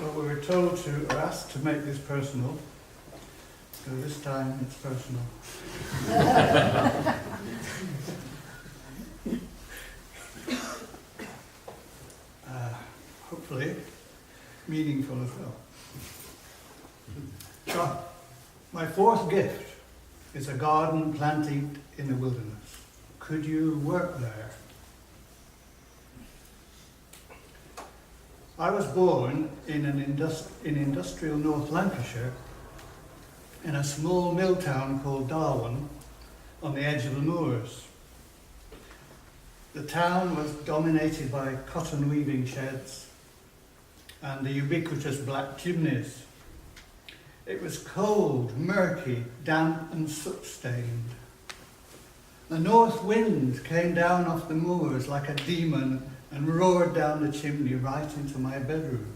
Well, we were told to, or asked to make this personal, so this time it's personal. Hopefully meaningful as well. So, my fourth gift is a garden planted in the wilderness. Could you work there? I was born in industrial North Lancashire, in a small mill town called Darwin, on the edge of the moors. The town was dominated by cotton weaving sheds and the ubiquitous black chimneys. It was cold, murky, damp and soot-stained. The north wind came down off the moors like a demon and roared down the chimney right into my bedroom.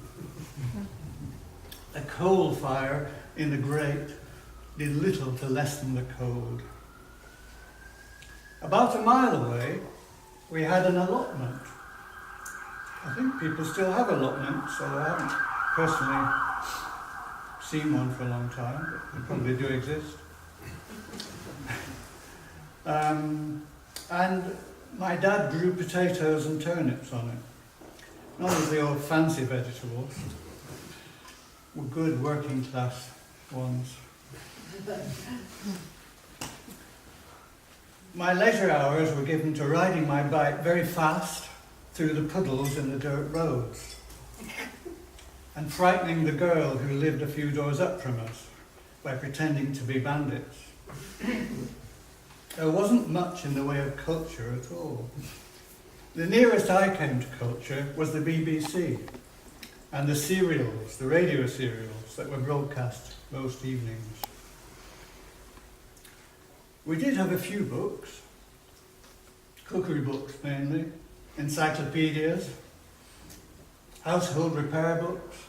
A coal fire in the grate did little to lessen the cold. About a mile away, we had an allotment. I think people still have allotments, although I haven't personally seen one for a long time, but they probably do exist. And my dad grew potatoes and turnips on it. None of the old fancy vegetables were good working class ones. My leisure hours were given to riding my bike very fast through the puddles in the dirt roads and frightening the girl who lived a few doors up from us by pretending to be bandits. There wasn't much in the way of culture at all. The nearest I came to culture was the BBC and the serials, the radio serials that were broadcast most evenings. We did have a few books, cookery books mainly, encyclopedias, household repair books,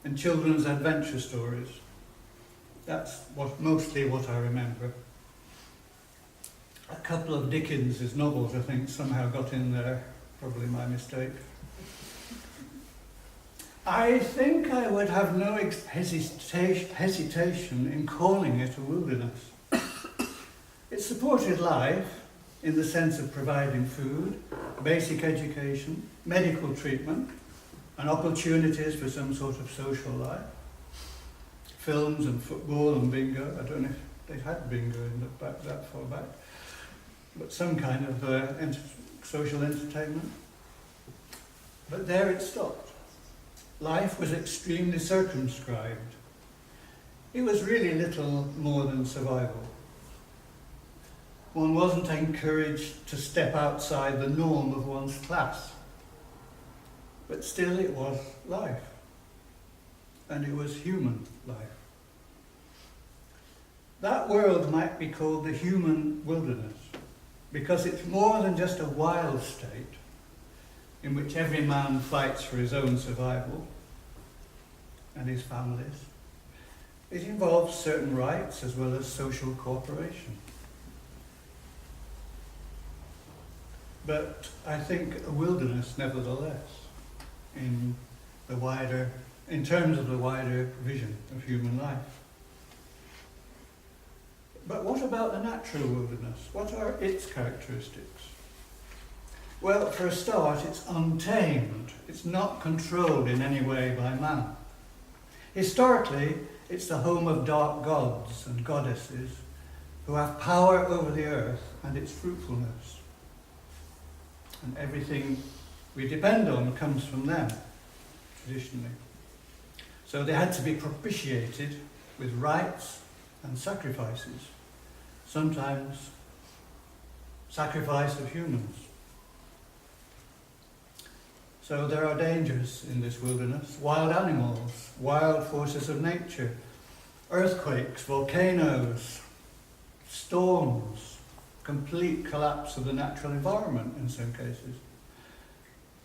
and children's adventure stories. That's mostly what I remember. A couple of Dickens's novels, I think, somehow got in there, probably my mistake. I think I would have no hesitation in calling it a wilderness. It supported life in the sense of providing food, basic education, medical treatment, and opportunities for some sort of social life. Films and football and bingo. I don't know if they had bingo that far back, but some kind of social entertainment. But there it stopped. Life was extremely circumscribed. It was really little more than survival. One wasn't encouraged to step outside the norm of one's class. But still it was life. And it was human life. That world might be called the human wilderness, because it's more than just a wild state in which every man fights for his own survival and his family's. It involves certain rights as well as social cooperation. But I think a wilderness, nevertheless, in terms of the wider vision of human life. But what about the natural wilderness? What are its characteristics? Well, for a start, it's untamed. It's not controlled in any way by man. Historically, it's the home of dark gods and goddesses who have power over the earth and its fruitfulness. And everything we depend on comes from them, traditionally. So they had to be propitiated with rites and sacrifices, sometimes sacrifice of humans. So there are dangers in this wilderness: wild animals, wild forces of nature, earthquakes, volcanoes, storms, complete collapse of the natural environment in some cases.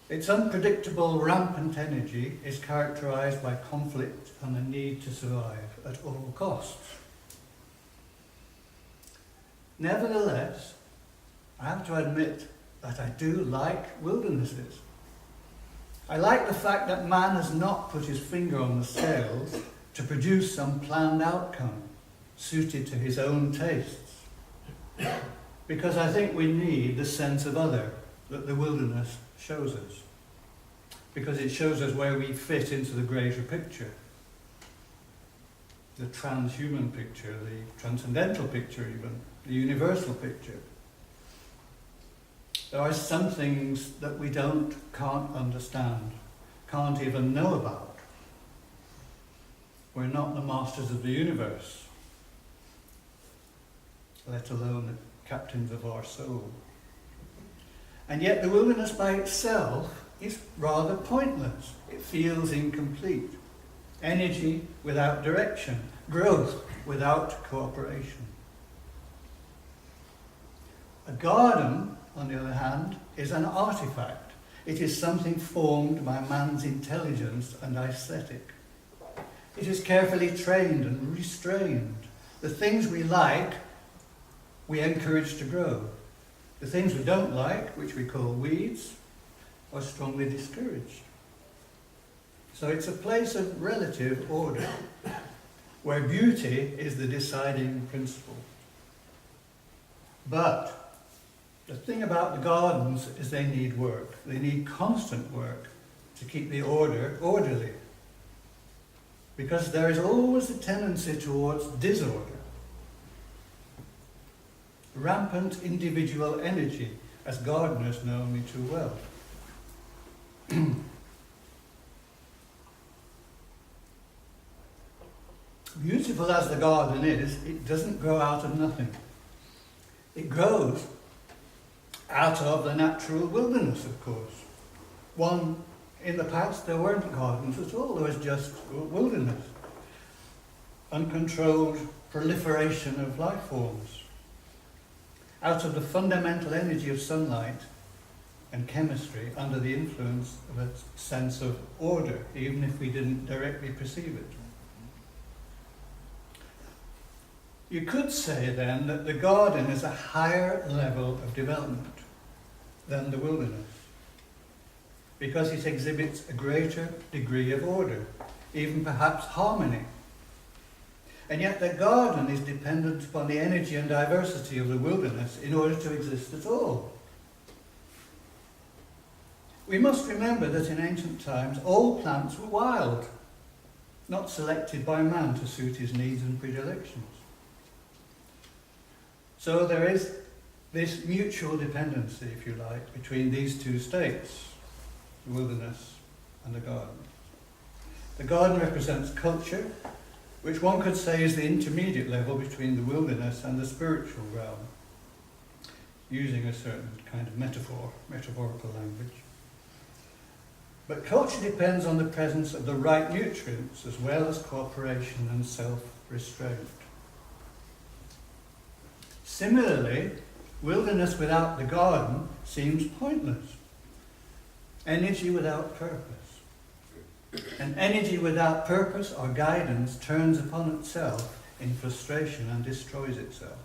Its unpredictable, rampant energy is characterized by conflict and the need to survive at all costs. Nevertheless, I have to admit that I do like wildernesses. I like the fact that man has not put his finger on the scales to produce some planned outcome suited to his own tastes. Because I think we need the sense of other that the wilderness shows us. Because it shows us where we fit into the greater picture. The transhuman picture, the transcendental picture even, the universal picture. There are some things that we can't understand, can't even know about. We're not the masters of the universe, let alone the captains of our soul. And yet the wilderness by itself is rather pointless. It feels incomplete. Energy without direction, growth without cooperation. A garden, on the other hand, is an artifact. It is something formed by man's intelligence and aesthetic. It is carefully trained and restrained. The things we like, we encourage to grow. The things we don't like, which we call weeds, are strongly discouraged. So it's a place of relative order, where beauty is the deciding principle. But the thing about the gardens is they need work. They need constant work to keep the order orderly. Because there is always a tendency towards disorder. Rampant individual energy, as gardeners know only too well. Beautiful as the garden is, it doesn't grow out of nothing. It grows out of the natural wilderness, of course. In the past, there weren't gardens at all, there was just wilderness. Uncontrolled proliferation of life forms. Out of the fundamental energy of sunlight and chemistry under the influence of a sense of order, even if we didn't directly perceive it. You could say then that the garden is a higher level of development than the wilderness, because it exhibits a greater degree of order, even perhaps harmony. And yet the garden is dependent upon the energy and diversity of the wilderness in order to exist at all. We must remember that in ancient times all plants were wild, not selected by man to suit his needs and predilections. So there is this mutual dependency, if you like, between these two states, the wilderness and the garden. The garden represents culture, which one could say is the intermediate level between the wilderness and the spiritual realm, using a certain kind of metaphorical language. But culture depends on the presence of the right nutrients as well as cooperation and self-restraint. Similarly, wilderness without the garden seems pointless. Energy without purpose. And energy without purpose or guidance turns upon itself in frustration and destroys itself.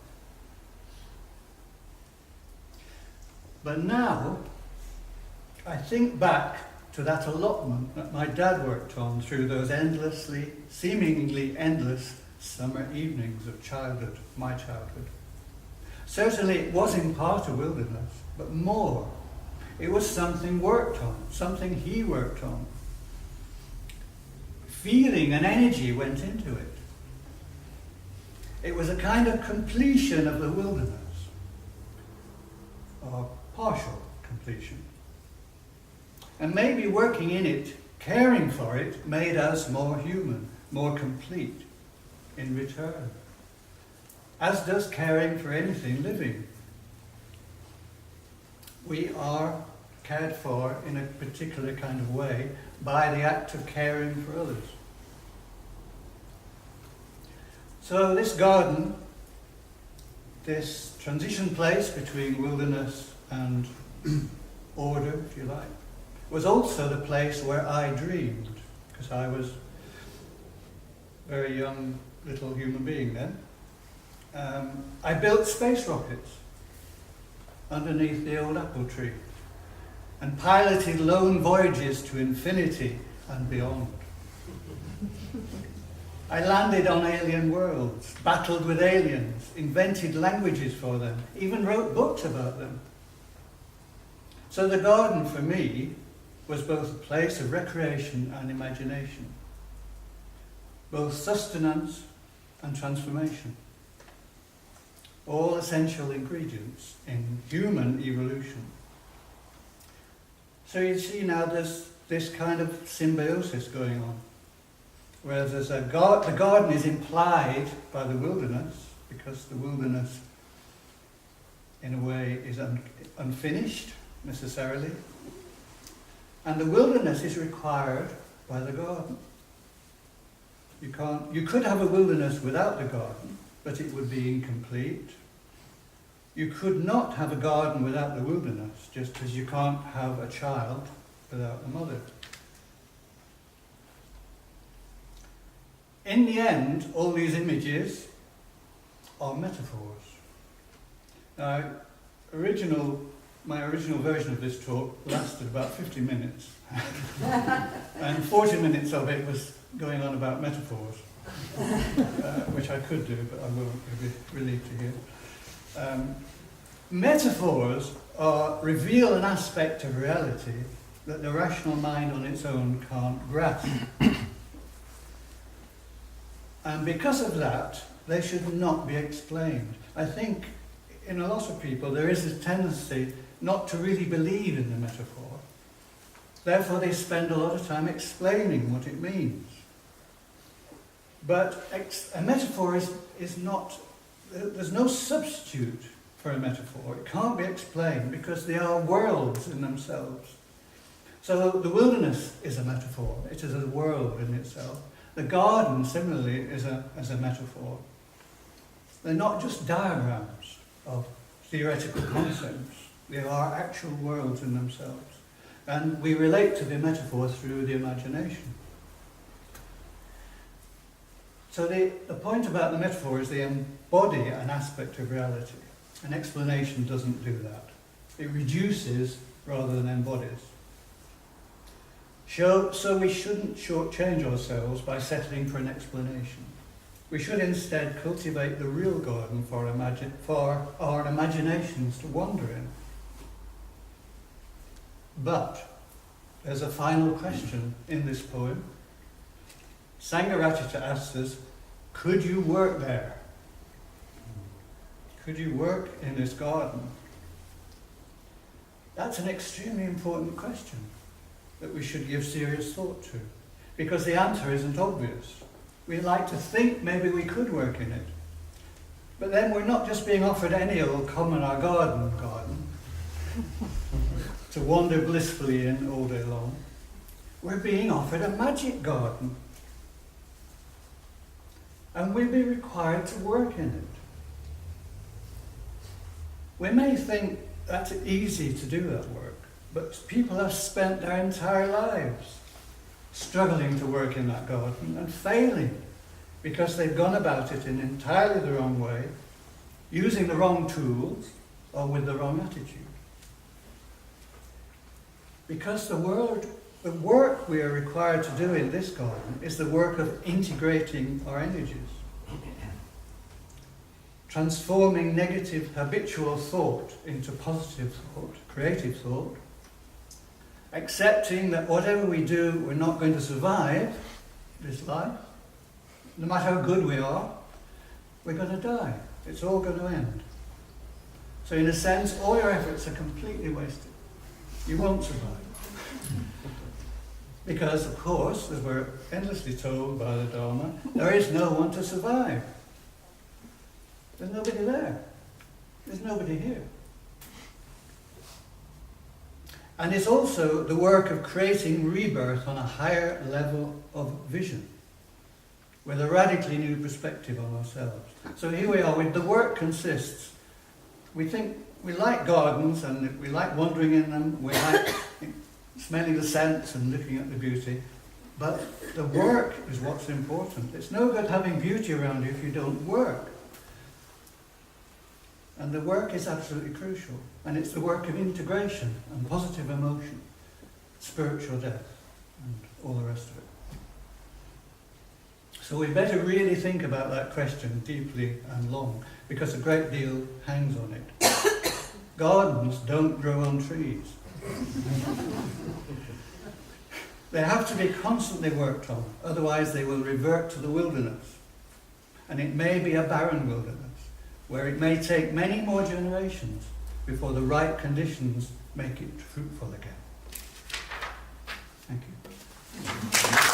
But now, I think back to that allotment that my dad worked on through those seemingly endless summer evenings of childhood, my childhood. Certainly it was in part a wilderness, but more. It was something worked on, something he worked on. Feeling and energy went into it. It was a kind of completion of the wilderness, or partial completion. And maybe working in it, caring for it, made us more human, more complete in return. As does caring for anything living. We are cared for in a particular kind of way by the act of caring for others. So this garden, this transition place between wilderness and order, if you like, was also the place where I dreamed, because I was a very young little human being then. I built space rockets underneath the old apple tree. and piloted lone voyages to infinity and beyond. I landed on alien worlds, battled with aliens, invented languages for them, even wrote books about them. So the garden for me was both a place of recreation and imagination, both sustenance and transformation, all essential ingredients in human evolution. So you see now there's this kind of symbiosis going on, where there's the garden is implied by the wilderness, because the wilderness in a way is unfinished necessarily, and the wilderness is required by the garden. You could have a wilderness without the garden, but it would be incomplete. You could not have a garden without the wilderness, just as you can't have a child without a mother. In the end, all these images are metaphors. Now, my original version of this talk lasted about 50 minutes, and 40 minutes of it was going on about metaphors, which I could do, but I won't. You'll be relieved to hear. Metaphors reveal an aspect of reality that the rational mind on its own can't grasp. And because of that, they should not be explained. I think in a lot of people there is a tendency not to really believe in the metaphor. Therefore they spend a lot of time explaining what it means. But a metaphor is not, there's no substitute for a metaphor. It can't be explained because they are worlds in themselves. So the wilderness is a metaphor. It is a world in itself. The garden, similarly, is a metaphor. They're not just diagrams of theoretical concepts. They are actual worlds in themselves. And we relate to the metaphor through the imagination. So the point about the metaphor is they embody an aspect of reality. An explanation doesn't do that. It reduces rather than embodies. So we shouldn't shortchange ourselves by settling for an explanation. We should instead cultivate the real garden for our imaginations to wander in. But there's a final question in this poem. Sangharakshita asks us, could you work there? Could you work in this garden? That's an extremely important question that we should give serious thought to, because the answer isn't obvious. We like to think maybe we could work in it, but then we're not just being offered any old common or garden to wander blissfully in all day long. We're being offered a magic garden, and we'll be required to work in it. We may think that's easy to do that work, but people have spent their entire lives struggling to work in that garden and failing because they've gone about it in entirely the wrong way, using the wrong tools or with the wrong attitude. Because the work we are required to do in this garden is the work of integrating our energies, transforming negative habitual thought into positive thought, creative thought, accepting that whatever we do, we're not going to survive this life. No matter how good we are, we're going to die. It's all going to end. So in a sense, all your efforts are completely wasted. You won't survive. Because, of course, as we're endlessly told by the Dharma, there is no one to survive. There's nobody there. There's nobody here. And it's also the work of creating rebirth on a higher level of vision, with a radically new perspective on ourselves. So here we are, the work consists, we think we like gardens and we like wandering in them, we like smelling the scents and looking at the beauty, but the work is what's important. It's no good having beauty around you if you don't work. And the work is absolutely crucial. And it's the work of integration and positive emotion, spiritual death, and all the rest of it. So we better really think about that question deeply and long, because a great deal hangs on it. Gardens don't grow on trees. They have to be constantly worked on, otherwise they will revert to the wilderness. And it may be a barren wilderness, where it may take many more generations before the right conditions make it fruitful again. Thank you.